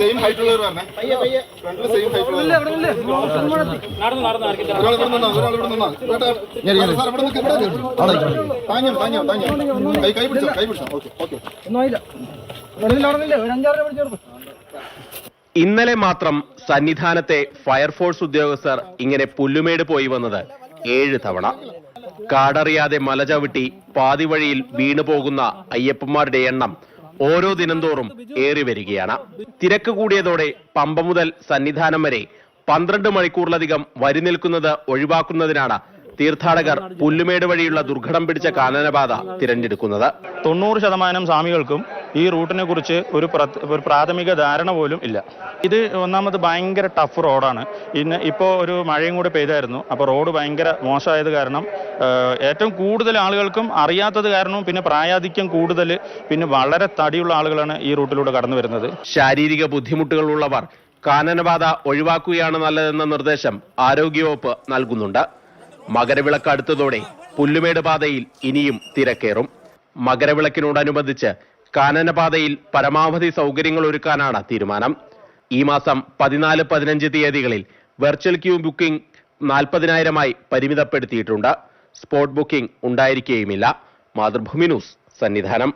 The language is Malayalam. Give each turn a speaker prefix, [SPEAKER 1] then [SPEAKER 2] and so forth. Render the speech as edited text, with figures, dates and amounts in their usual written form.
[SPEAKER 1] സെയിം ഹൈറ്റുള്ളവർ പറഞ്ഞേ, ഫ്രണ്ടിൽ സെയിം ഹൈറ്റുള്ളവർ. കൈ പിടിച്ചോ. ഓക്കെ.
[SPEAKER 2] ഇന്നലെ മാത്രം സന്നിധാനത്തെ ഫയർഫോഴ്സ് ഉദ്യോഗസ്ഥർ ഇങ്ങനെ പുല്ലുമേട് പോയി വന്നത് 7 തവണ. കാടറിയാതെ മലചവിട്ടി പാതിവഴിയിൽ വീണുപോകുന്ന അയ്യപ്പന്മാരുടെ എണ്ണം ഓരോ ദിനംതോറും ഏറി വരികയാണ്. തിരക്ക് കൂടിയതോടെ പമ്പ മുതൽ സന്നിധാനം വരെ 12 മണിക്കൂറിലധികം വരി നിൽക്കുന്നത് ഒഴിവാക്കുന്നതിനാണ് തീർത്ഥാടകർ പുല്ലുമേട് വഴിയുള്ള ദുർഘടം പിടിച്ച കാനനപാത തിരഞ്ഞെടുക്കുന്നത്.
[SPEAKER 3] 90% സ്വാമികൾക്കും ഈ റൂട്ടിനെ കുറിച്ച് ഒരു പ്രാഥമിക ധാരണ പോലും ഇല്ല. ഇത് ഒന്നാമത് ഭയങ്കര ടഫ് റോഡാണ്. ഇപ്പോൾ ഒരു മഴയും കൂടി പെയ്തായിരുന്നു. അപ്പോൾ റോഡ് ഭയങ്കര മോശമായത് കാരണം ഏറ്റവും കൂടുതൽ ആളുകൾക്കും അറിയാത്തത് കാരണവും പിന്നെ പ്രായാധിക്യം കൂടുതൽ, പിന്നെ വളരെ തടിയുള്ള ആളുകളാണ് ഈ റൂട്ടിലൂടെ കടന്നു വരുന്നത്.
[SPEAKER 2] ശാരീരിക ബുദ്ധിമുട്ടുകളുള്ളവർ കാനനപാത ഒഴിവാക്കുകയാണ് നല്ലതെന്ന നിർദ്ദേശം ആരോഗ്യവകുപ്പ് നൽകുന്നുണ്ട്. മകരവിളക്ക് അടുത്തതോടെ പുല്ലുമേട് പാതയിൽ ഇനിയും തിരക്കേറും. മകരവിളക്കിനോടനുബന്ധിച്ച് കാനനപാതയിൽ പരമാവധി സൗകര്യങ്ങൾ ഒരുക്കാനാണ് തീരുമാനം. ഈ മാസം 14, 15 തീയതികളിൽ വെർച്വൽ ക്യൂ ബുക്കിംഗ് 40,000 പരിമിതപ്പെടുത്തിയിട്ടുണ്ട്. സ്പോട്ട് ബുക്കിംഗ് ഉണ്ടായിരിക്കുകയുമില്ല. മാതൃഭൂമി ന്യൂസ്, സന്നിധാനം.